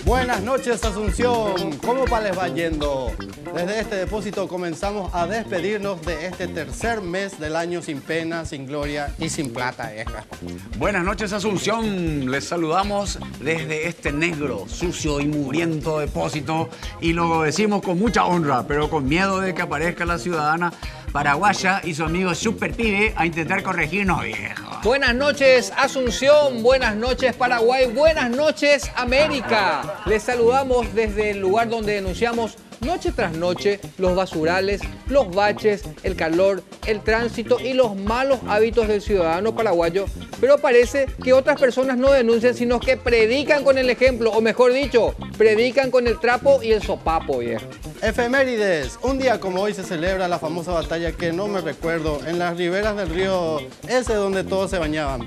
Buenas noches, Asunción. ¿Cómo les va yendo? Desde este depósito comenzamos a despedirnos de este tercer mes del año sin pena, sin gloria y sin plata, vieja. Buenas noches, Asunción. Les saludamos desde este negro, sucio y mugriento depósito y lo decimos con mucha honra, pero con miedo de que aparezca la ciudadana paraguaya y su amigo Super Pibe a intentar corregirnos, viejo. Buenas noches, Asunción. Buenas noches, Paraguay. Buenas noches, América. Les saludamos desde el lugar donde denunciamos noche tras noche los basurales, los baches, el calor, el tránsito y los malos hábitos del ciudadano paraguayo. Pero parece que otras personas no denuncian, sino que predican con el ejemplo, o mejor dicho, predican con el trapo y el sopapo, viejo. Efemérides. Un día como hoy se celebra la famosa batalla que no me recuerdo, en las riberas del río ese donde todos se bañaban,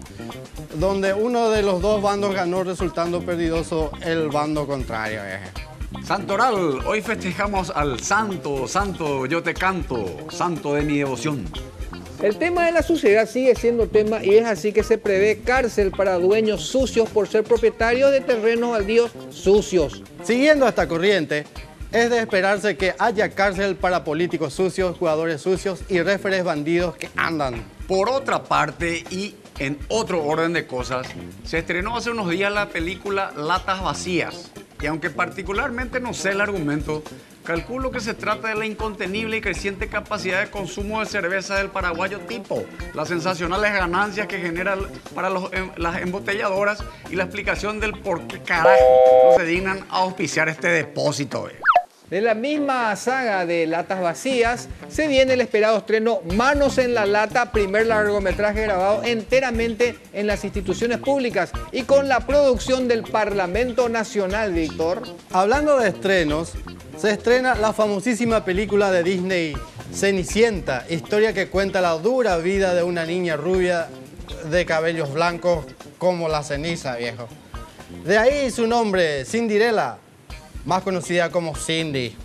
donde uno de los dos bandos ganó resultando perdidoso el bando contrario, viejo. Santoral, hoy festejamos al santo, santo, yo te canto, santo de mi devoción. El tema de la suciedad sigue siendo tema y es así que se prevé cárcel para dueños sucios por ser propietarios de terrenos baldíos sucios. Siguiendo esta corriente, es de esperarse que haya cárcel para políticos sucios, jugadores sucios y referees bandidos que andan. Por otra parte, y en otro orden de cosas, se estrenó hace unos días la película Latas Vacías. Y aunque particularmente no sé el argumento, calculo que se trata de la incontenible y creciente capacidad de consumo de cerveza del paraguayo tipo, las sensacionales ganancias que generan para las embotelladoras y la explicación del por qué carajo no se dignan a auspiciar este depósito. De la misma saga de Latas Vacías, se viene el esperado estreno Manos en la Lata, primer largometraje grabado enteramente en las instituciones públicas y con la producción del Parlamento Nacional, Víctor. Hablando de estrenos, se estrena la famosísima película de Disney, Cenicienta, historia que cuenta la dura vida de una niña rubia de cabellos blancos como la ceniza, viejo. De ahí su nombre, Cinderella, más conocida como Cindy.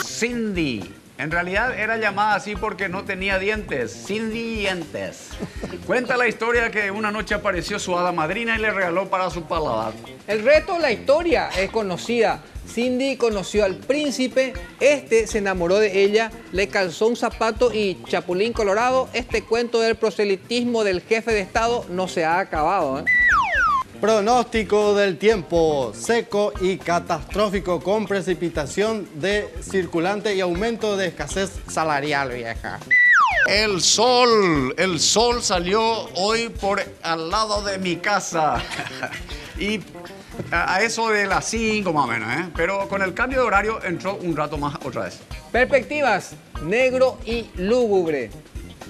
Cindy. En realidad era llamada así porque no tenía dientes. Cindy Dientes. Cuenta la historia que una noche apareció su hada madrina y le regaló para su paladar. El resto de la historia es conocida. Cindy conoció al príncipe, este se enamoró de ella, le calzó un zapato y, chapulín colorado, este cuento del proselitismo del jefe de Estado no se ha acabado, ¿eh? Pronóstico del tiempo: seco y catastrófico, con precipitación de circulante y aumento de escasez salarial, vieja. El sol salió hoy por al lado de mi casa. Y a eso de las 5 más o menos, ¿eh? Pero con el cambio de horario entró un rato más otra vez. Perspectivas: negro y lúgubre.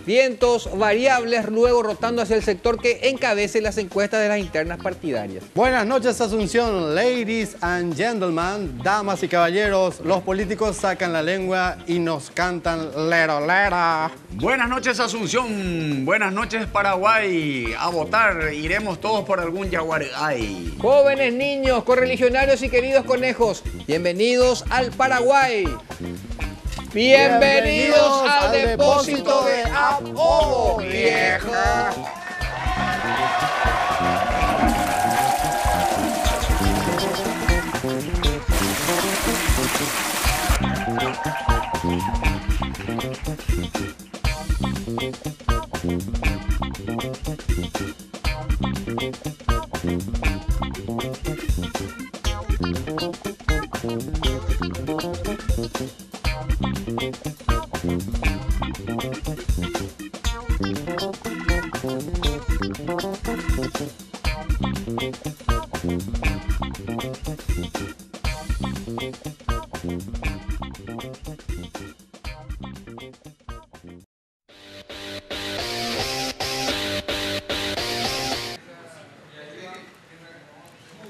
Vientos variables, luego rotando hacia el sector que encabece las encuestas de las internas partidarias. Buenas noches, Asunción. Ladies and gentlemen, damas y caballeros, los políticos sacan la lengua y nos cantan lero lera. Buenas noches, Asunción. Buenas noches, Paraguay. A votar iremos todos por algún Yaguaray. Jóvenes, niños, correligionarios y queridos conejos, bienvenidos al Paraguay. Bienvenidos al depósito de Apogo, vieja.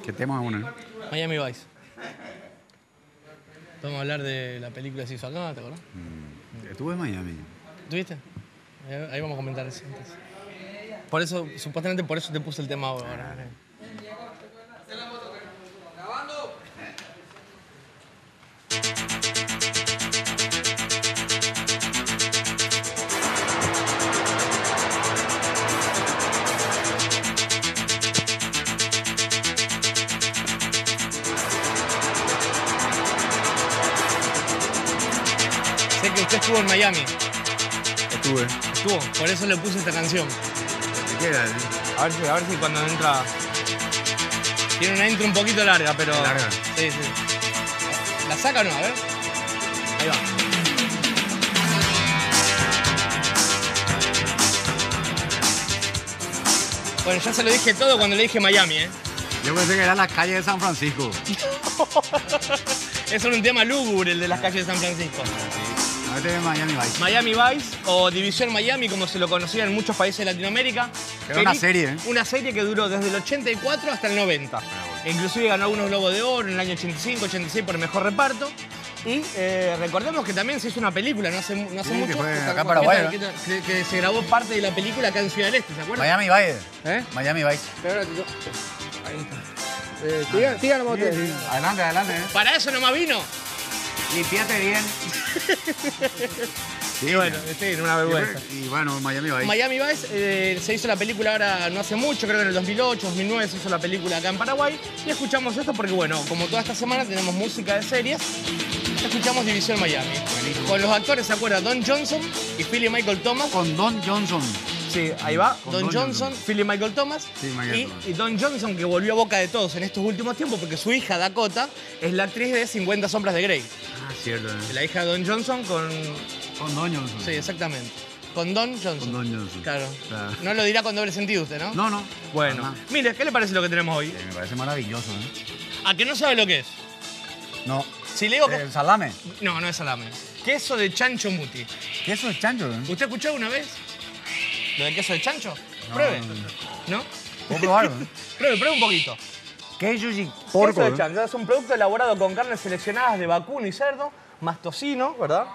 ¿Qué tema es uno? Miami Vice. Vamos a hablar de la película que se hizo acá, ¿te acuerdas? Estuve en Miami. ¿Tuviste? Ahí vamos a comentar eso antes. Por eso, supuestamente por eso te puse el tema ahora. Sé que usted estuvo en Miami. Estuvo, por eso le puse esta canción. ¿Qué era? A ver si cuando entra... Tiene una intro un poquito larga, pero... ¿Larga? Sí, sí. ¿La saca o no? A ver. Ahí va. Bueno, ya se lo dije todo cuando le dije Miami, ¿eh? Yo pensé que era la calle de San Francisco. Es un tema lúgubre el de las calles de San Francisco. Ahorita en Miami Vice. Miami Vice o División Miami, como se lo conocía en muchos países de Latinoamérica. Era una serie, ¿eh? Una serie que duró desde el 84 hasta el 90. E inclusive ganó algunos Globos de Oro en el año 85, 86 por el mejor reparto. Y recordemos que también se hizo una película no hace mucho. que fue que- acá en Paraguay, que se grabó parte de la película acá en Ciudad del Este, ¿se acuerdan? Miami Vice. ¿Eh? Miami Vice. Díganos ustedes. Adelante, adelante. Para eso nomás vino. Limpiate bien. Y bueno, sí, una vergüenza. Y bueno, Miami Vice. Miami Vice se hizo la película ahora no hace mucho, creo que en el 2008, 2009 se hizo la película acá en Paraguay. Y escuchamos esto porque, bueno, como toda esta semana tenemos música de series, escuchamos División Miami. Con los actores, ¿se acuerdan? Don Johnson y Philly Michael Thomas. Con Don Johnson. Sí, ahí va. Con Don Don Johnson, Johnson. Philly Michael Thomas. Sí, Michael Thomas. Y Don Johnson, que volvió a boca de todos en estos últimos tiempos, porque su hija, Dakota, es la actriz de 50 Sombras de Grey. Ah, cierto. La hija de Don Johnson con... Con Don Johnson. Sí, exactamente. Con Don Johnson. Con Don Johnson. Claro. Claro. No lo dirá con doble sentido usted, ¿no? No, no. Bueno, Ajá. mire, ¿qué le parece lo que tenemos hoy? Me parece maravilloso, ¿eh? ¿A que no sabe lo que es? No. Si le digo que... El salame. No, no es salame. Queso de chancho muti. Queso de chancho, ¿eh? ¿Usted escuchó una vez lo del queso de chancho? Pruebe. ¿No? ¿Puedo probarlo? ¿Eh? Pruebe un poquito. Queso y porco. Queso de chancho es un producto elaborado con carnes seleccionadas de vacuno y cerdo, más tocino, ¿verdad?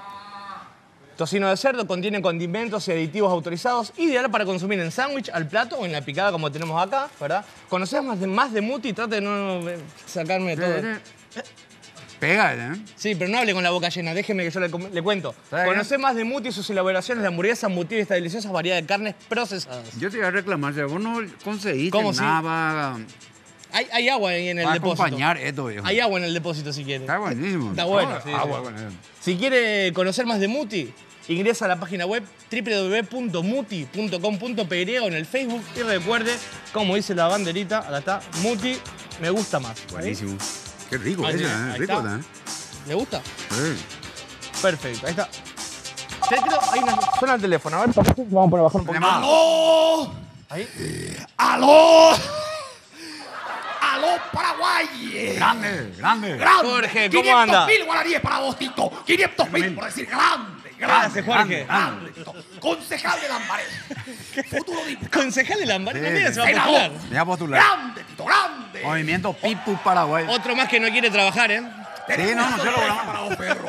Tocino de cerdo, contiene condimentos y aditivos autorizados, ideal para consumir en sándwich, al plato o en la picada como tenemos acá, ¿verdad? ¿Conocés más de muti? Trate de no sacarme todo. Pega, ¿eh? Sí, pero no hable con la boca llena, déjeme que yo le cuento. ¿Está bien? Conocé más de Muti y sus elaboraciones de hamburguesas, Muti y esta deliciosa variedad de carnes procesadas. Yo te iba a reclamar, si vos no conseguiste ¿Cómo sí? nada Hay agua ahí en el para depósito. acompañar esto, viejo. Hay agua en el depósito si quiere. Está buenísimo. Está bueno, sí, Agua, sí. bueno. Si quiere conocer más de Muti ingresa a la página web www.muti.com.py o en el Facebook y recuerde, como dice la banderita, acá está, Muti, me gusta más. Buenísimo. Qué rico Ahí ese, está, ahí rico, está. ¿eh? ¿Le gusta? Sí. Perfecto, ahí está. Hay una... Suena el teléfono, a ver, vamos a poner bajar un poquito. ¡Aló! Ahí. ¡Aló! ¡Aló, Paraguay! Grande, grande. ¡Grande! Jorge, ¿cómo anda? 500.000 guaraníes para vos, Tito. 500.000, por decir grande, grande. Gracias, Jorge. Grande, Tito. Concejal de Lambaré. Futuro diputado. Concejal de Lambaré Sí, también se va a senador. postular. Me voy a postular. Grande, Tito, grande. Movimiento Pipu Paraguay. Otro más que no quiere trabajar, ¿eh? Sí, no, no se lo Tenemos para vos, perro.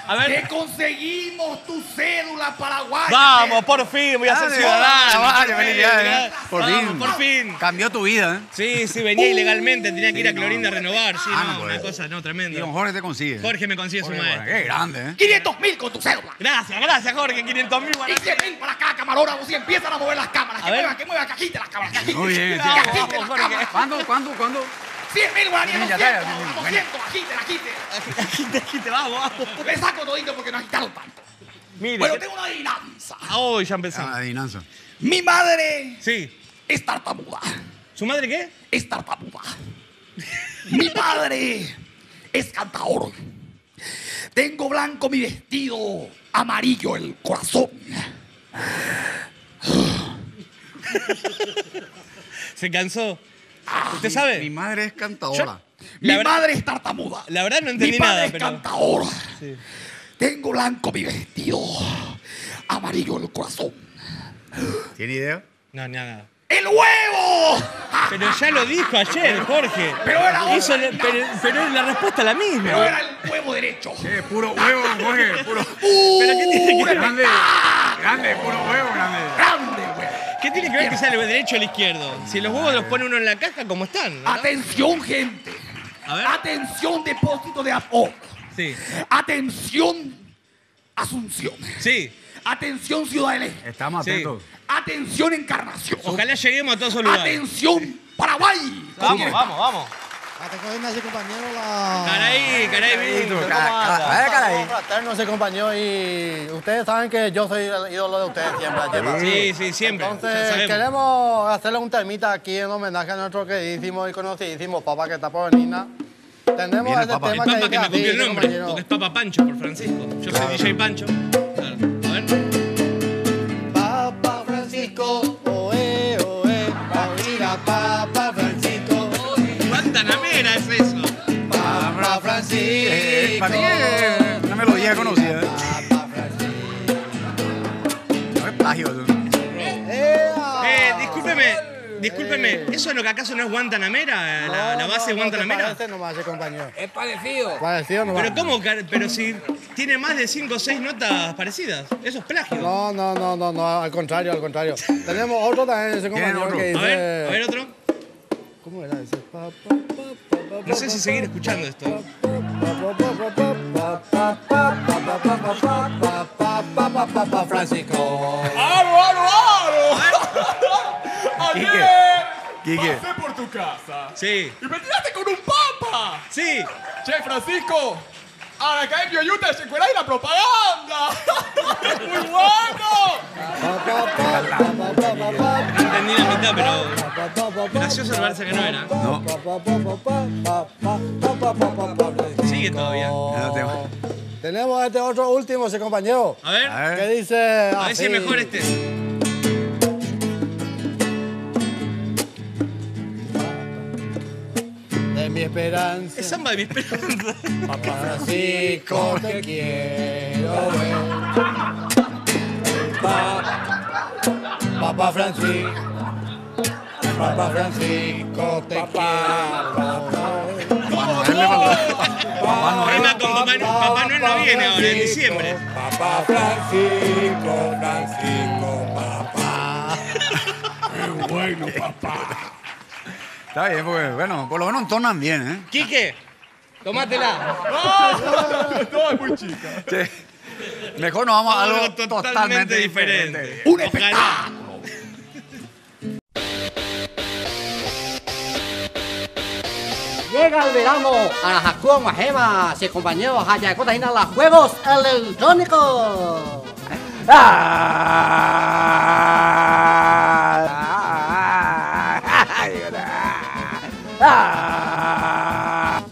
A ver. Que conseguimos tu cédula paraguaya. Vamos, por fin, voy a ser ciudadano. Vale, por fin, felicidades. Por vamos, fin. por fin. Cambió tu vida, ¿eh? Sí, sí, venía ilegalmente, tenía que ir a Sí, Clorinda no, a renovar. Sí, ah, no, no una puede. cosa, no, Y tremenda. don Jorge te consigue. Jorge me consigue su Jorge, maestro. qué grande, ¿eh? 500.000 con tu cédula. Gracias, Jorge, 500.000 Y guaraníes. 100.000 para acá, camarógrafos, y empiezan a mover las cámaras. A ver. Que mueva, que agite las cámaras, que agite. Muy bien, Que sí. agite Vamos, las Jorge. cámaras. ¿Cuándo? 100.000 guaraníes, Sí, ya 200, está, ya, 200, agite, agite. Agite, vamos. Me saco todito porque no agitaron tanto. Mire. Bueno, tengo una adivinanza. Hoy ya empezamos. La adivinanza. Mi madre Sí. es tartamuda. ¿Su madre qué? Es tartamuda. Mi padre es cantador. Tengo blanco mi vestido, amarillo el corazón. ¿Se cansó? ¿Usted sabe? Mi madre es cantadora. Mi La verdad- madre es tartamuda. La verdad no Mi entendí padre nada, es pero... cantadora. Tengo blanco mi vestido, amarillo el corazón. ¿Tiene idea? No, nada. ¡El huevo! Pero ya lo dijo ayer, Jorge. Pero era otra Hizo adivinanza. pero la respuesta es la Pero misma. era el huevo derecho. Puro huevo, Jorge, puro. ¿Pero qué tiene que ver? Grande, grande, puro huevo, grande. Grande, güey. ¿Qué tiene que ver que sea el derecho o el izquierdo? Si los huevos los pone uno en la caja, como están, ¿no? Atención, gente. A ver. Atención, depósito de apoyo. Sí. Atención, Asunción. Sí. Atención, Ciudad del Este. Estamos Sí. atentos. Atención, Encarnación. Ojalá lleguemos a todos esos lugares. Atención, Paraguay. Vamos. Caray, Vito. Caray. Fraterno se acompañó y ustedes saben que yo soy el ídolo de ustedes siempre. Chepa. Sí, siempre. Ya Entonces sabemos. queremos hacerle un temita aquí en homenaje a nuestro queridísimo y conocidísimo Papa que está por venir. Tenemos Viene ese Papa. tema El Papa que dice me así, copió el nombre, compañero. porque es Papa Pancho por Francisco. Yo soy DJ Pancho. Claro. A ver. Papa Francisco, oe, oiga Papa Francisco, Guantanamera es eso. Papa Francisco. Para mí es una melodía conocida. Papa Francisco. No es plagio eso. Discúlpeme, ¿eso es lo que acaso no es Guantanamera? La base de Guantanamera. Parece nomás, compañero. Es parecido. Parecido nomás. Pero ¿cómo? Pero si tiene más de 5 o 6 notas parecidas. Eso es plagio. No, al contrario. Tenemos otro también, ese compañero otro? que A dice... ver otro. ¿Cómo era ese? No sé si seguir escuchando esto. Papa Francisco. Quique. Pasé por tu casa Sí, y me tiraste con un papa. sí. Che, Francisco, a la Academia Utah se cuela la propaganda. ¡Muy bueno! No entendí la mitad, pero gracioso el verse que no era. Sigue todavía. Tenemos este otro último, ese compañero. A ver, A ver. Que dice a ver si es así. mejor este. De mi esperanza. Es samba de mi esperanza. Papa Francisco, te quiero ver. Papa Francisco. Papa Francisco, te quiero ver. Rima con Papá Noel no viene ahora, en diciembre. Papa Francisco, papá. Qué bueno, papá. Está bien, porque, bueno, por lo menos entonan bien, ¿eh? Quique, tomátela. No, es muy chica. Che, mejor nos vamos a algo Algo totalmente diferente. Un Ojalá. espectáculo. Llega el verano a la Hakuna Majema, si compañeros allá con los juegos electrónicos.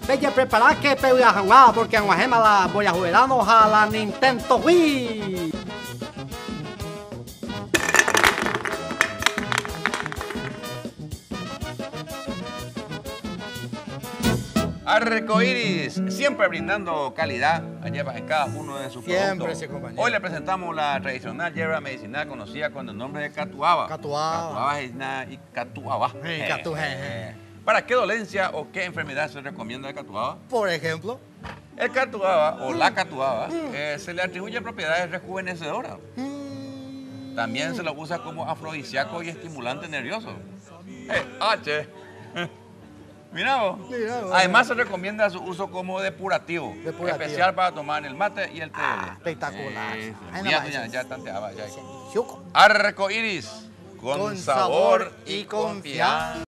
Vaya preparar que voy a jugar porque en Guajemala voy a jugarnos a la Nintendo Wii. Arcoiris, siempre brindando calidad a hierbas en cada uno de sus Siempre, productos. sí, compañero. Hoy le presentamos la tradicional hierba medicinal conocida con el nombre de catuaba. Catuaba. Catuaba y catuaba. Sí, catuaba. ¿Para qué dolencia o qué enfermedad se recomienda el catuaba? Por ejemplo. El catuaba o la catuaba se le atribuye propiedades rejuvenecedoras. También se lo usa como afrodisíaco y estimulante nervioso. Mira vos. Mira vos. Además se recomienda su uso como depurativo, Depurativo. especial para tomar en el mate y el té. Espectacular. Sí, Ay, ya, no ya, más, ya tanteaba, ya. Chuco. Arcoiris, Con sabor y confianza.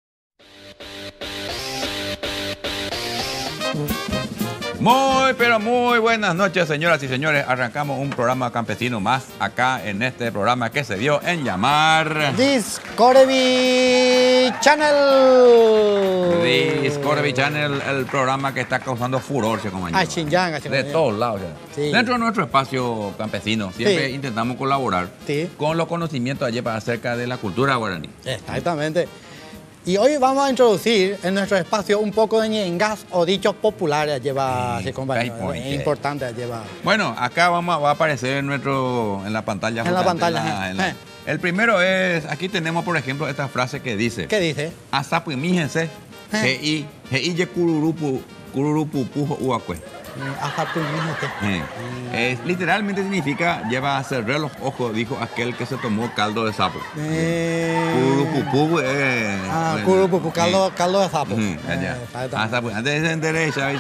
Muy, pero muy buenas noches, señoras y señores. Arrancamos un programa campesino más acá en este programa que se dio en llamar Discovery Channel. Discovery Channel, el programa que está causando furor, compañero. Ah, Xinjiang, De compañero. todos lados. Sí. Dentro de nuestro espacio campesino siempre Sí. intentamos colaborar Sí. con los conocimientos allí acerca de la cultura guaraní. Exactamente. Y hoy vamos a introducir en nuestro espacio un poco de ñengas o dichos populares lleva, Sí, sí, compañero. hay point, Es importante lleva. Bueno, acá va a aparecer en la pantalla. En la justamente, pantalla, El primero es, aquí tenemos por ejemplo esta frase que dice: ¿Qué dice? Asapimíjense, hei ye kururupu pujo uacue. Literalmente significa lleva a cerrar los ojos, dijo aquel que se tomó caldo de sapo. Kururupu Curupupu, caldo de sapo. Exactamente. Antes de derecha,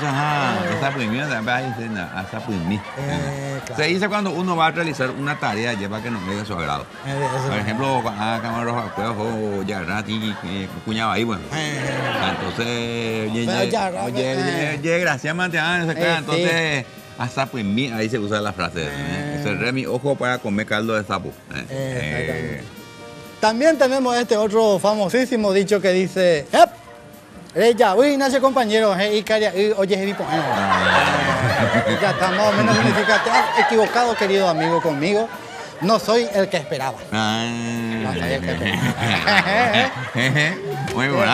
Claro. se dice cuando uno va a realizar una tarea lleva que no es de su agrado. Por ejemplo, camaros o yarrati, cuñaba ahí, bueno. Entonces, oye, gracias, mantean, entonces, hasta pues ahí se usa la frase. Cerré mi ojo para comer caldo de sapo. También tenemos este otro famosísimo dicho que dice: ¡Ep! Ya, uy, nace compañero, oye, ya está, más o menos significa: te has equivocado, querido amigo, conmigo. No soy el que esperaba. No soy el que esperaba. Muy bueno,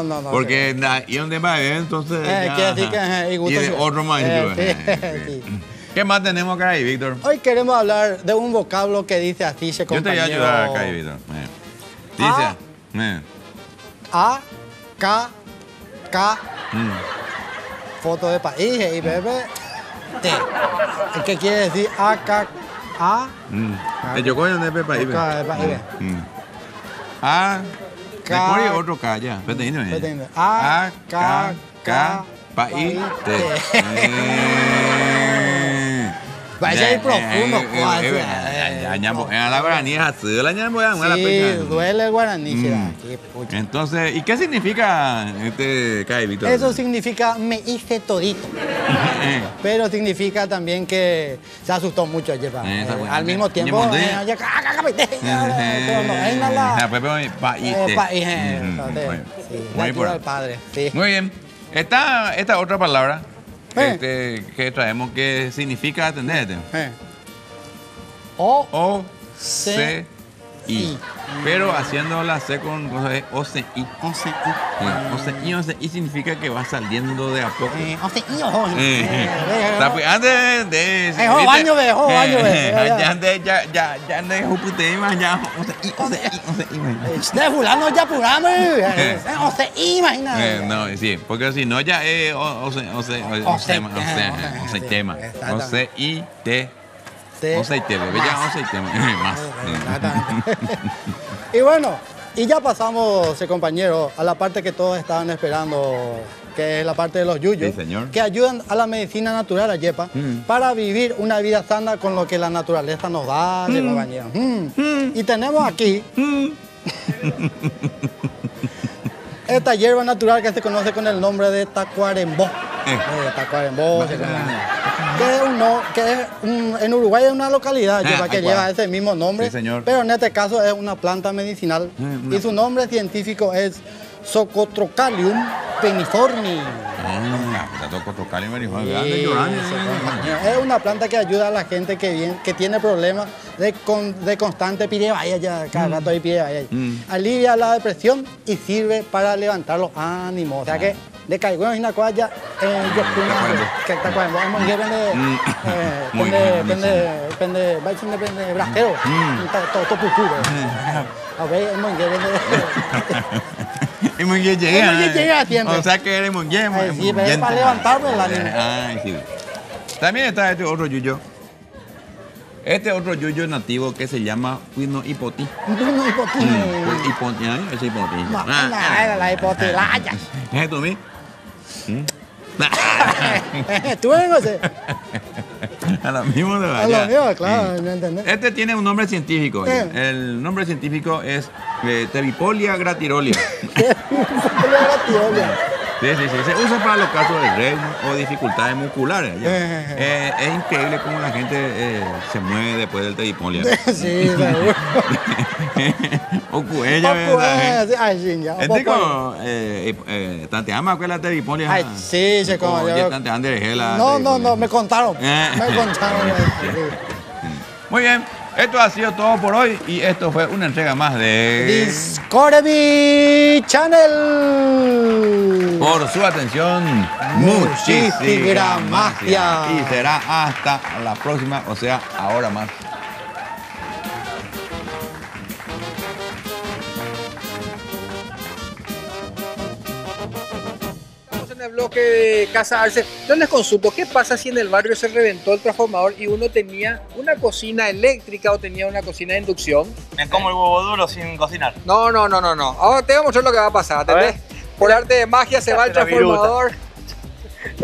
No. porque y donde va entonces quiere decir que y de otro más. sí. ¿Qué más tenemos acá ahí, Víctor? Hoy queremos hablar de un vocablo que dice así, se Yo te voy a compañero. ayudar acá, Víctor. Dice, A, K, K, foto de país y bebé, T. ¿Qué quiere decir A, K, A? yo coño de Pepa ahí. K de país. A, K. después hay otro K ya. Espérate, A, K, K, país, T. Vaya ahí profundo, la guaraní es así, la ñambo es la sí, pecha. duele el guaraní, será. Qué pucha. Entonces, ¿y qué significa este Kai, Víctor? Eso significa me hice todito. Pero significa también que se asustó mucho ayer. Al mismo tiempo, muy bien. Esta otra palabra que traemos que significa, atendete. O, C, I. Pero haciendo la C con cosas de O, C, I. O, C, I significa que va saliendo de a poco. Antes de... baño, ya de jupute más ya. O, C, I. De fulano ya apuramos. O C, I, imagina. No, sí, porque si no ya es O, C, I, T. Aceite, bebé, ya aceite más. Y bueno, y ya pasamos, compañero, a la parte que todos estaban esperando, que es la parte de los yuyos, Sí, señor. que ayudan a la medicina natural, Ayepa, para vivir una vida sana con lo que la naturaleza nos da, compañero. Y tenemos aquí esta hierba natural que se conoce con el nombre de tacuarembó. Tacuarembó, en Uruguay es una localidad que lleva ese mismo nombre, Sí, señor. pero en este caso es una planta medicinal y su nombre científico es Socotrocalium peniformi. Es una planta que ayuda a la gente que tiene problemas de constante pirebaya, ya cada rato hay pirebaya. Alivia la depresión y sirve para levantar los ánimos. O sea que de caigo en la cuaya, yo que está cuando vamos a pende brastero, todo puro. A ver, hemos Y muy bien llega a tiempo. O sea que eres muy bien. Sí, pero es para levantarme el ánimo. Sí. También está este otro yuyo. Este otro yuyo nativo que se llama Huino Hipoti. No, hipotí. Hipoti, ese Hipoti. La hipotilaya. ¿Es tú mí? Tú vengo A lo mismo de a lo mío, claro, ¿me entendés? Este tiene un nombre científico. El nombre científico es Tevipolia gratirolia. Sí. Se usa para los casos de reuma o dificultades musculares. Es increíble cómo la gente se mueve después del tevipolia. Sí, seguro. O cuella, Este como Tante ama que la tevipolia. Ay, sí, se como yo. Tante ande gela. No, me contaron. Muy bien. Esto ha sido todo por hoy y esto fue una entrega más de Discovery Channel. Por su atención, muchísimas gracias. Y será hasta la próxima, o sea, ahora más. En el bloque de Casa Arce, yo les consulto, ¿qué pasa si en el barrio se reventó el transformador y uno tenía una cocina eléctrica o tenía una cocina de inducción? Me como el huevo duro sin cocinar. No. Ahora te voy a mostrar lo que va a pasar, ¿entendés? Por arte de magia se va el transformador.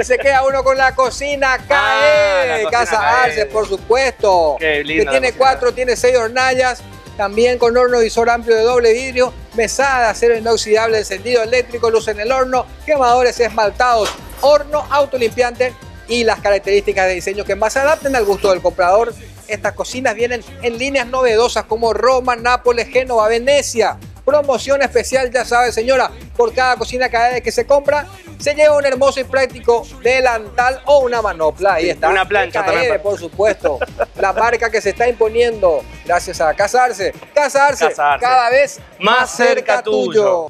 Se queda uno con la cocina, cae. la cocina Casa cae. Arce, por supuesto. Qué linda que tiene la cocina. 4, tiene 6 hornallas. También con horno visor amplio de doble vidrio, mesada de acero inoxidable, encendido eléctrico, luz en el horno, quemadores esmaltados, horno autolimpiante y las características de diseño que más se adapten al gusto del comprador. Estas cocinas vienen en líneas novedosas como Roma, Nápoles, Génova, Venecia. Promoción especial, ya sabe señora, por cada cocina cada que se compra, se lleva un hermoso y práctico delantal o una manopla. Ahí está. Una plancha TKR, también. por supuesto. La marca que se está imponiendo gracias a Casa Arce. Casa Arce, Casa Arce. cada vez Más cerca tuyo.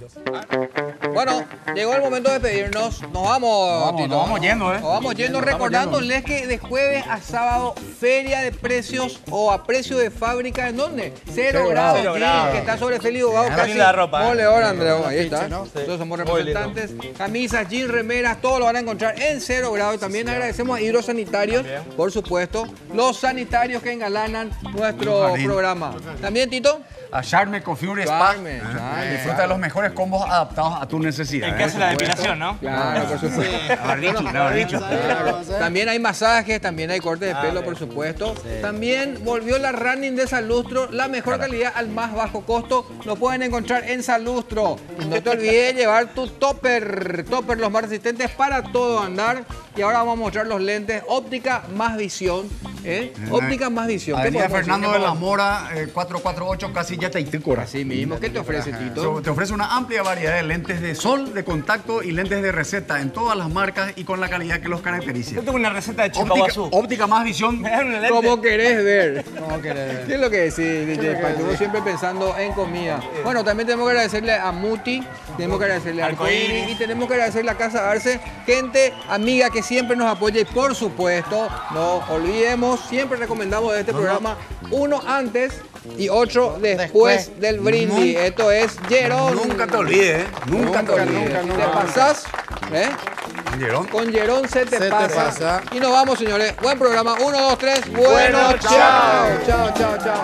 Bueno, llegó el momento de despedirnos. Nos vamos, Tito. Nos vamos yendo, Nos vamos yendo, recordándoles que de jueves a sábado, feria de precios o a precio de fábrica. ¿En dónde? 0 grados. Cero Jeans, grados. que está sobre Félix Bogado. Qué linda ropa, Mole hora, Andrea. Ahí está. ¿no? Nosotros somos Muy lindo. representantes. Camisas, jeans, remeras, todo lo van a encontrar en 0 grados. Y también agradecemos a Hidrosanitarios, por supuesto, los sanitarios que engalanan nuestro programa. También, Tito. A Charme Configure Spa. Charme. Disfruta de los mejores combos adaptados a tu necesidad. El que hace la depilación, ¿no? Claro, por supuesto. Haber dicho. También hay masajes, también hay cortes de pelo, por supuesto. También volvió la running de Salustro, la mejor calidad al más bajo costo. Lo pueden encontrar en Salustro. Y no te olvides de llevar tu topper. Topper, los más resistentes para todo andar. Y ahora vamos a mostrar los lentes óptica más visión. Óptica más visión. ¿Qué Avenida podemos Fernando decir? de la Mora, 448, casi ya Taitícora. Así mismo. ¿Qué te ofrece, Tito? Te ofrece una amplia variedad de lentes de sol, de contacto y lentes de receta en todas las marcas y con la calidad que los caracteriza. Yo tengo una receta de Óptica, Chipaguazú. óptica más visión. Me dan un lente. ¿Cómo querés ver? ¿Cómo querés ver? ¿Qué es lo que decís, DJ Paco? Vos siempre pensando en comida. Bueno, también tenemos que agradecerle a Muti, tenemos que agradecerle a Arcoíris y tenemos que agradecerle a Casa Arce, gente amiga que siempre nos apoya y por supuesto, no olvidemos, siempre recomendamos de este programa 1 antes y 8 después del brindis. Esto es Jerón. Nunca te olvides, Nunca te olvides. Si te pasás, Jerón. con Jerón se te pasa. pasa. Y nos vamos, señores. Buen programa. 1, 2, 3. Bueno, Bueno, chao. Chao, chao, chao.